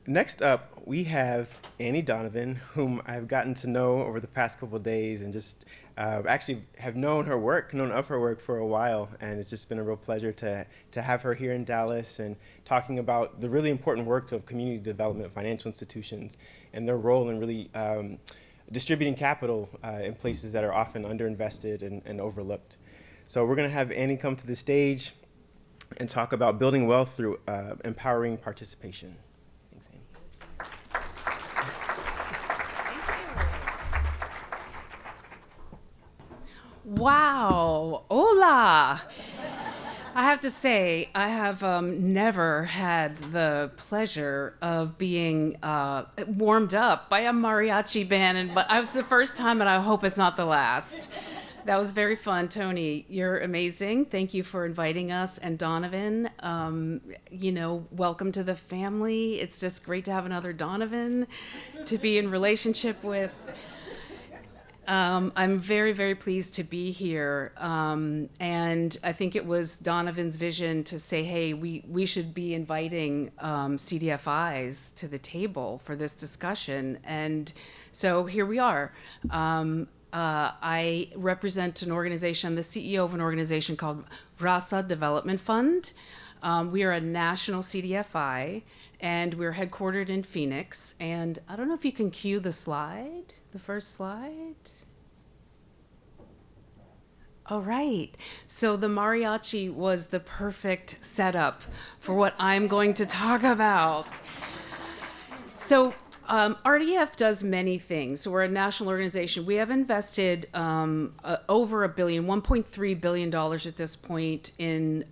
Next up, we have Annie Donovan, whom I've gotten to know over the past couple of days and just actually have known of her work for a while. And it's just been a real pleasure to have her here in Dallas and talking about the really important work of community development financial institutions and their role in really distributing capital in places that are often underinvested and overlooked. So we're going to have Annie come to the stage and talk about building wealth through empowering participation. Thanks, Annie. Wow, hola. I have to say, I have never had the pleasure of being warmed up by a mariachi band, but it's the first time, and I hope it's not the last. That was very fun. Tony, you're amazing. Thank you for inviting us. And Donovan, welcome to the family. It's just great to have another Donovan to be in relationship with. I'm very, very pleased to be here. And I think it was Donovan's vision to say, hey, we should be inviting CDFIs to the table for this discussion. And so here we are. I represent an organization, the CEO of an organization called Raza Development Fund. We are a national CDFI, and we're headquartered in Phoenix. And I don't know if you can cue the slide, the first slide. All right. So the mariachi was the perfect setup for what I'm going to talk about. So RDF does many things. So we're a national organization. We have invested over $1.3 billion at this point in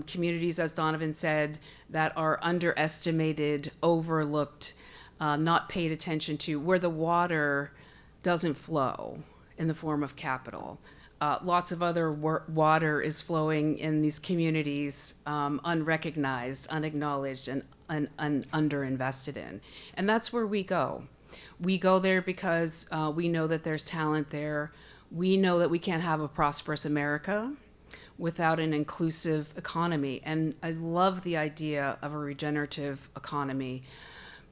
communities, as Donovan said, that are underestimated, overlooked, not paid attention to, where the water doesn't flow in the form of capital. Lots of other water is flowing in these communities, unrecognized, unacknowledged, and underinvested in. And that's where we go. We go there because we know that there's talent there. We know that we can't have a prosperous America without an inclusive economy. And I love the idea of a regenerative economy.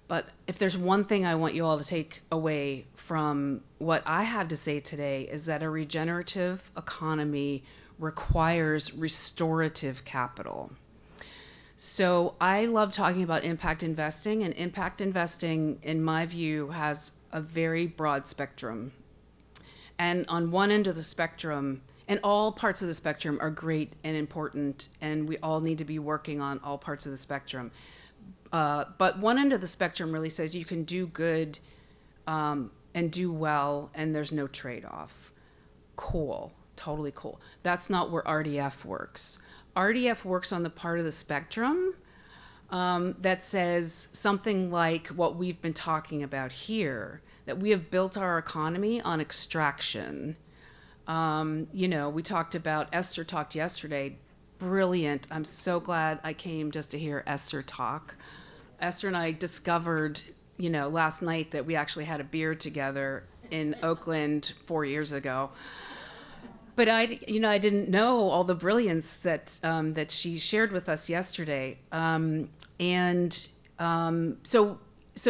But if there's one thing I want you all to take away from what I have to say today is that a regenerative economy requires restorative capital. So I love talking about impact investing, and impact investing, in my view, has a very broad spectrum. And on one end of the spectrum, and all parts of the spectrum are great and important, and we all need to be working on all parts of the spectrum. But one end of the spectrum really says you can do good and do well, and there's no trade-off. Cool, totally cool. That's not where RDF works. RDF works on the part of the spectrum that says something like what we've been talking about here, that we have built our economy on extraction. We talked about, Esther talked yesterday, brilliant. I'm so glad I came just to hear Esther talk. Esther and I discovered, last night that we actually had a beer together in Oakland 4 years ago. But I didn't know all the brilliance that she shared with us yesterday. So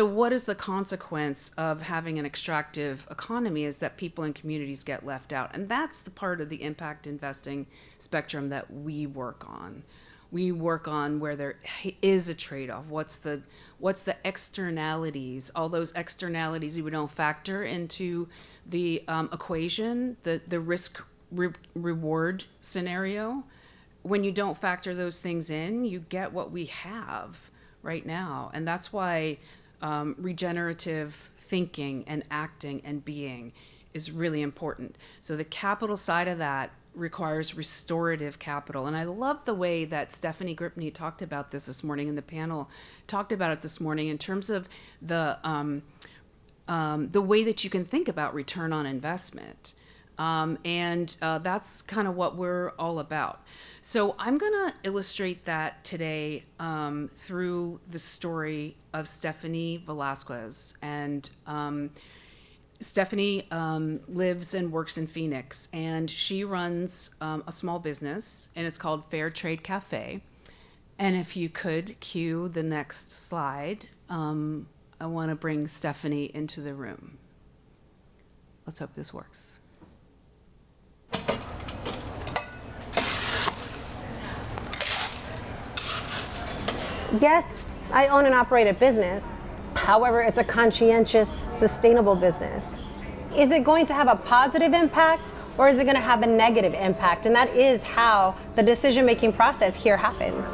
what is the consequence of having an extractive economy is that people and communities get left out. And that's the part of the impact investing spectrum that we work on. We work on where there is a trade-off. What's the externalities? All those externalities we don't factor into the equation, the risk reward scenario. When you don't factor those things in, you get what we have right now. And that's why regenerative thinking and acting and being is really important. So the capital side of that requires restorative capital. And I love the way that Stephanie Gripney talked about this morning in the panel, talked about it this morning in terms of the way that you can think about return on investment. That's kind of what we're all about. So I'm going to illustrate that today through the story of Stephanie Velasquez. And Stephanie lives and works in Phoenix, and she runs a small business, and it's called Fair Trade Cafe. And if you could cue the next slide, I want to bring Stephanie into the room. Let's hope this works. Yes, I own and operate a business. However, it's a conscientious, sustainable business. Is it going to have a positive impact or is it going to have a negative impact? And that is how the decision-making process here happens.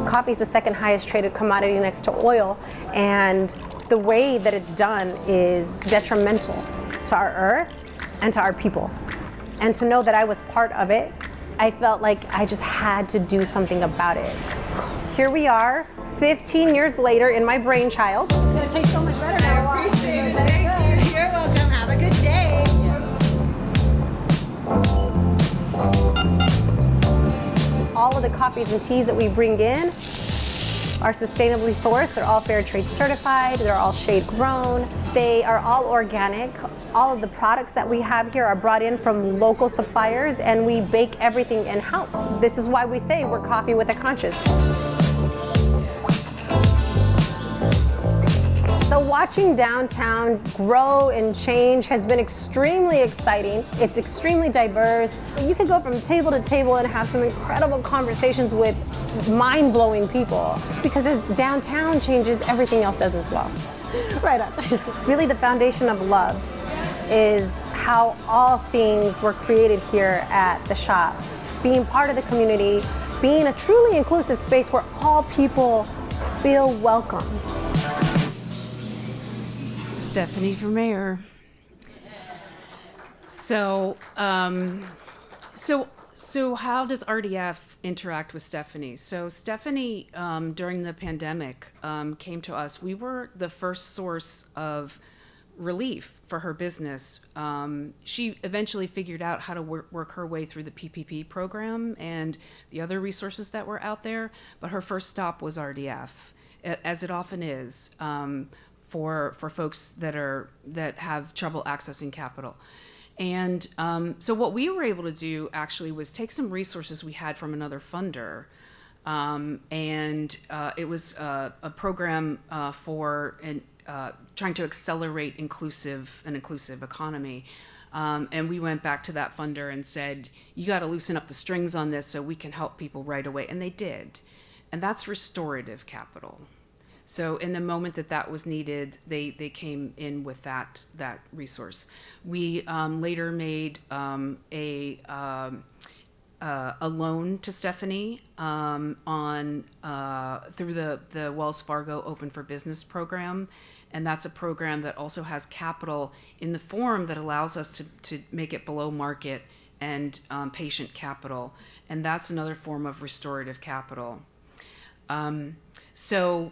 Coffee is the second highest traded commodity next to oil, and the way that it's done is detrimental to our earth and to our people. And to know that I was part of it, I felt like I just had to do something about it. Here we are, 15 years later in my brainchild. It's gonna taste so much better now. I appreciate it. Thank you. You're welcome. Have a good day. All of the coffees and teas that we bring in are sustainably sourced. They're all fair trade certified. They're all shade grown. They are all organic. All of the products that we have here are brought in from local suppliers, and we bake everything in-house. This is why we say we're coffee with a conscience. So watching downtown grow and change has been extremely exciting. It's extremely diverse. You could go from table to table and have some incredible conversations with mind-blowing people, because as downtown changes, everything else does as well. Right on. Really, the foundation of love is how all things were created here at the shop. Being part of the community, being a truly inclusive space where all people feel welcomed. Stephanie for mayor. So how does RDF interact with Stephanie? So Stephanie, during the pandemic, came to us. We were the first source of relief for her business. She eventually figured out how to work her way through the PPP program and the other resources that were out there. But her first stop was RDF, as it often is. For folks that have trouble accessing capital. And so what we were able to do actually was take some resources we had from another funder, and it was a program for trying to accelerate an inclusive economy. And we went back to that funder and said, you got to loosen up the strings on this so we can help people right away. And they did. And that's restorative capital. So in the moment that was needed, they came in with that resource. We later made a loan to Stephanie through the Wells Fargo Open for Business program, and that's a program that also has capital in the form that allows us to make it below market and patient capital, and that's another form of restorative capital. So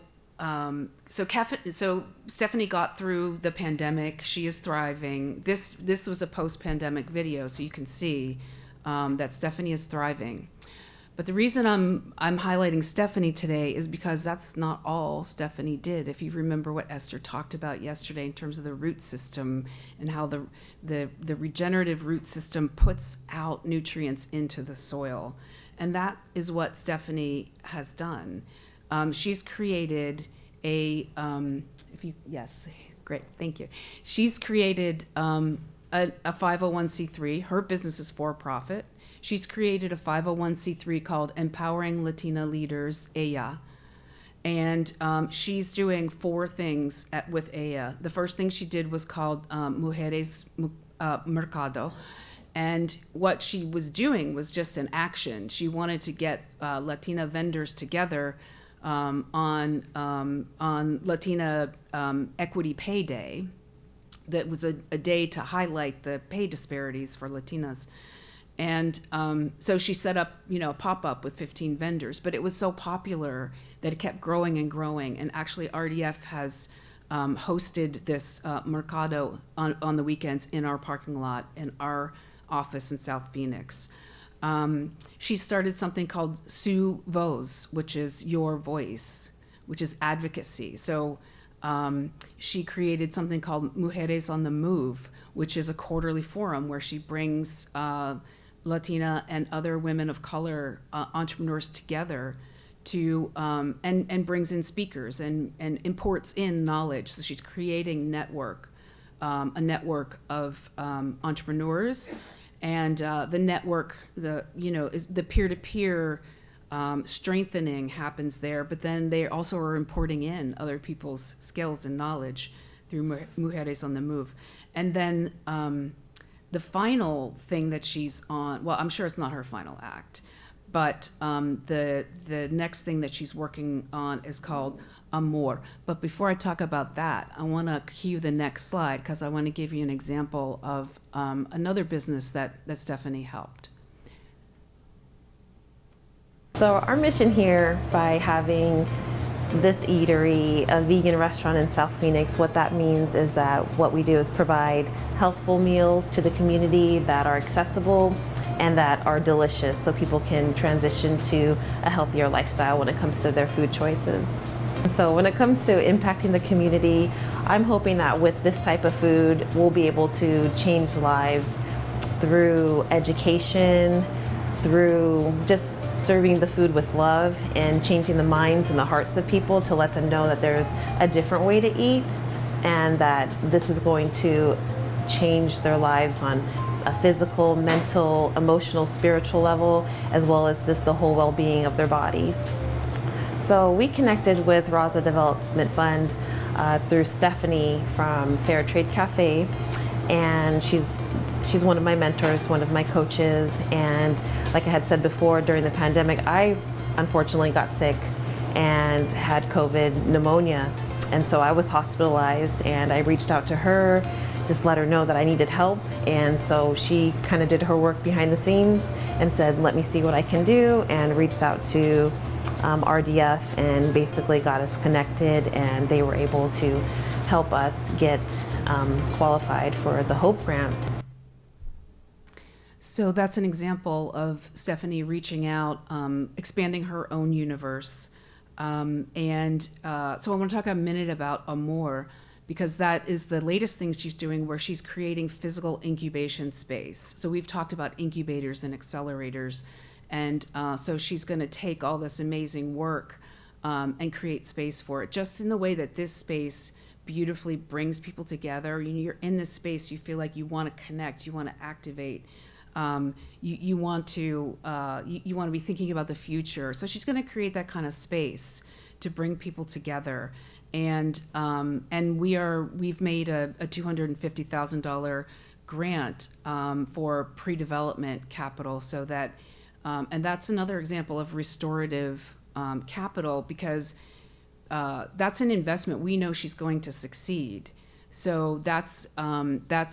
Stephanie got through the pandemic. She is thriving. This was a post-pandemic video, so you can see that Stephanie is thriving. But the reason I'm highlighting Stephanie today is because that's not all Stephanie did. If you remember what Esther talked about yesterday in terms of the root system and how the regenerative root system puts out nutrients into the soil, and that is what Stephanie has done. She's created great, thank you. She's created a 501c3. Her business is for profit. She's created a 501c3 called Empowering Latina Leaders, ELA. And she's doing 4 things with ELA. The first thing she did was called Mujeres Mercado. And what she was doing was just an action. She wanted to get Latina vendors together on Latina Equity Pay Day. That was a day to highlight the pay disparities for Latinas. And so she set up, a pop-up with 15 vendors, but it was so popular that it kept growing and growing. And actually RDF has hosted this Mercado on the weekends in our parking lot in our office in South Phoenix. She started something called Su Voz, which is your voice, which is advocacy. So she created something called Mujeres on the Move, which is a quarterly forum where she brings Latina and other women of color entrepreneurs together to and brings in speakers and imports in knowledge. So she's creating a network of entrepreneurs, and the network, is the peer-to-peer strengthening happens there. But then they also are importing in other people's skills and knowledge through Mujeres on the Move. And then the final thing that she's on, well, I'm sure it's not her final act, but the next thing that she's working on is called Amor. But before I talk about that, I want to cue the next slide because I want to give you an example of another business that Stephanie helped. So our mission here, by having this eatery, a vegan restaurant in South Phoenix, what that means is that what we do is provide healthful meals to the community that are accessible and that are delicious, so people can transition to a healthier lifestyle when it comes to their food choices. So when it comes to impacting the community, I'm hoping that with this type of food, we'll be able to change lives through education, through just serving the food with love and changing the minds and the hearts of people to let them know that there's a different way to eat and that this is going to change their lives on a physical, mental, emotional, spiritual level, as well as just the whole well-being of their bodies. So we connected with Raza Development Fund through Stephanie from Fair Trade Cafe, and she's one of my mentors, one of my coaches, and like I had said before, during the pandemic, I unfortunately got sick and had COVID pneumonia, and so I was hospitalized, and I reached out to her, just let her know that I needed help, and so she kind of did her work behind the scenes and said, let me see what I can do, and reached out to RDF and basically got us connected, and they were able to help us get qualified for the HOPE grant. So that's an example of Stephanie reaching out, expanding her own universe. So I want to talk a minute about Amor, because that is the latest thing she's doing, where she's creating physical incubation space. So we've talked about incubators and accelerators, and so she's going to take all this amazing work and create space for it, just in the way that this space beautifully brings people together. You're in this space, you feel like you want to connect, you want to activate. You want to be thinking about the future. So she's going to create that kind of space to bring people together. And we've made a $250,000 grant for pre-development capital, so that and that's another example of restorative capital, because that's an investment. We know she's going to succeed. So that's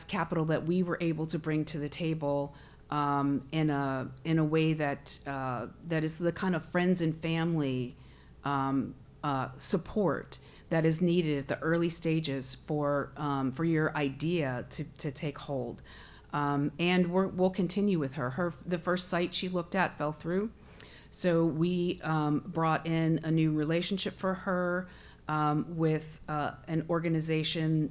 capital that we were able to bring to the table in a way that is the kind of friends and family support that is needed at the early stages for your idea to take hold. And we'll continue with her. The first site she looked at fell through, so we brought in a new relationship for her with an organization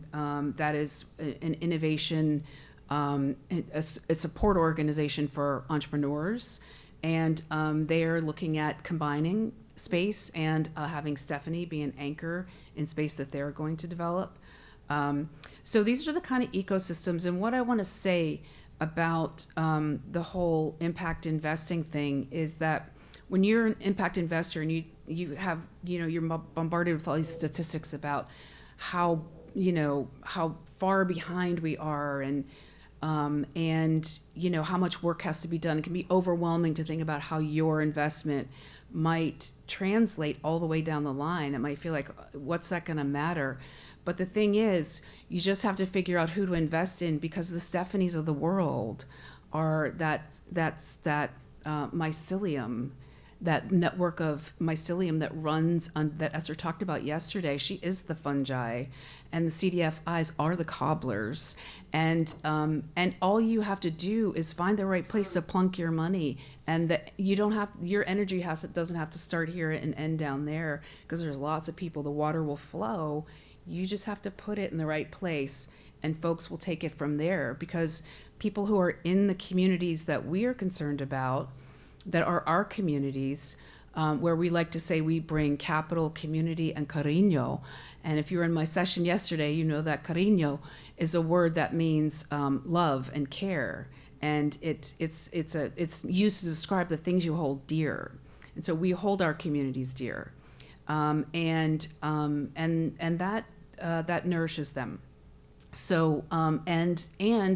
that is an innovation, a support organization for entrepreneurs, and they are looking at combining space and having Stephanie be an anchor in space that they're going to develop. So these are the kind of ecosystems, and what I want to say about the whole impact investing thing is that when you're an impact investor and you're bombarded with all these statistics about how far behind we are, and how much work has to be done. It can be overwhelming to think about how your investment might translate all the way down the line. It might feel like, what's that going to matter? But the thing is, you just have to figure out who to invest in, because the Stephanies of the world are that mycelium, that network of mycelium that runs on, that Esther talked about yesterday. She is the fungi, and the CDFIs are the cobblers. And all you have to do is find the right place to plunk your money, and that you don't have, your energy doesn't have to start here and end down there, because there's lots of people. The water will flow. You just have to put it in the right place, and folks will take it from there, because people who are in the communities that we are concerned about, that are our communities, where we like to say we bring capital, community, and cariño. And if you were in my session yesterday, you know that cariño is a word that means love and care, and it's used to describe the things you hold dear. And so we hold our communities dear, and that nourishes them. So and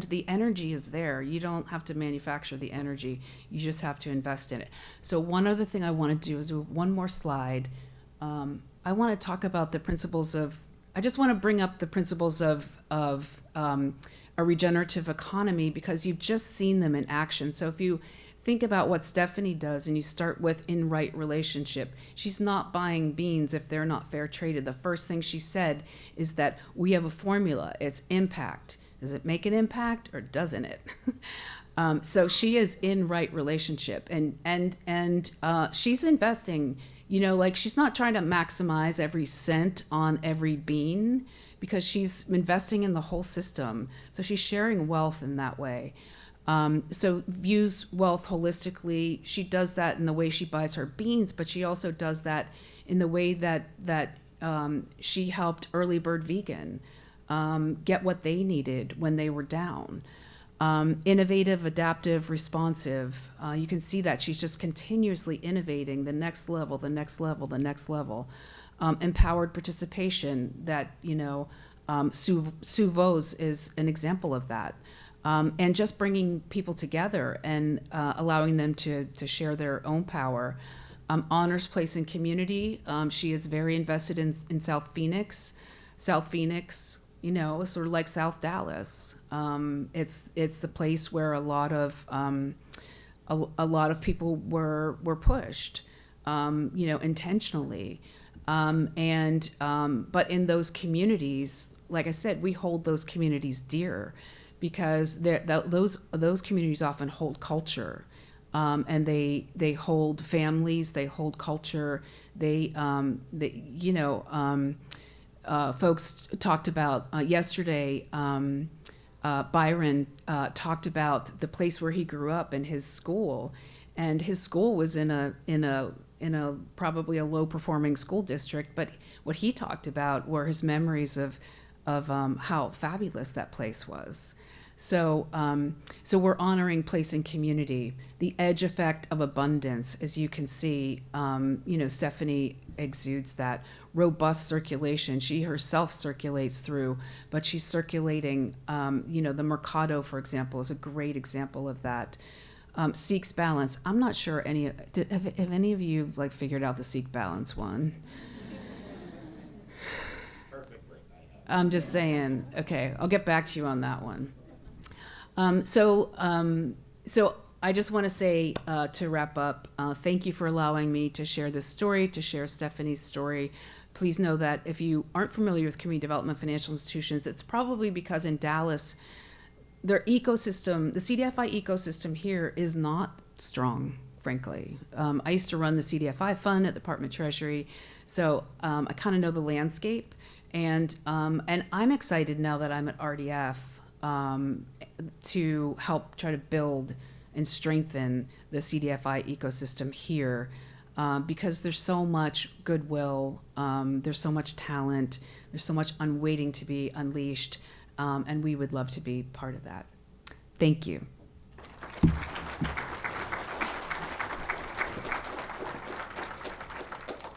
the energy is there. You don't have to manufacture the energy. You just have to invest in it. So one other thing I want to do is do one more slide. I want to talk about the principles of. I just want to bring up the principles of a regenerative economy, because you've just seen them in action. So if you think about what Stephanie does and you start with in right relationship, she's not buying beans if they're not fair traded. The first thing she said is that we have a formula. It's impact. Does it make an impact or doesn't it? So she is in right relationship, and she's investing, like she's not trying to maximize every cent on every bean, because she's investing in the whole system. So she's sharing wealth in that way. So views wealth holistically. She does that in the way she buys her beans, but she also does that in the way that she helped Early Bird Vegan get what they needed when they were down. Innovative, adaptive, responsive. You can see that she's just continuously innovating the next level, the next level, the next level. Empowered participation, that, Sue Vos is an example of that. And just bringing people together and allowing them to share their own power. Honors place in community. She is very invested in South Phoenix. South Phoenix, sort of like South Dallas. It's the place where a lot of people were pushed, intentionally. But in those communities, like I said, we hold those communities dear, because those communities often hold culture, and they hold families, they hold culture. Folks talked about yesterday. Byron talked about the place where he grew up and his school, and his school was in a probably a low performing school district. But what he talked about were his memories of how fabulous that place was. So we're honoring place and community. The edge effect of abundance, as you can see, Stephanie exudes that. Robust circulation. She herself circulates through, but she's circulating, the Mercado, for example, is a great example of that. Seeks balance. I'm not sure have any of you figured out the seek balance one? Perfectly. I'm just saying, okay, I'll get back to you on that one. So I just want to say, to wrap up, thank you for allowing me to share this story, to share Stephanie's story. Please know that if you aren't familiar with community development financial institutions, it's probably because in Dallas, their ecosystem, the CDFI ecosystem here is not strong, frankly. I used to run the CDFI fund at the Department of Treasury, so I kind of know the landscape. And I'm excited now that I'm at RDF to help try to build and strengthen the CDFI ecosystem here, because there's so much goodwill, there's so much talent, there's so much waiting to be unleashed, and we would love to be part of that. Thank you.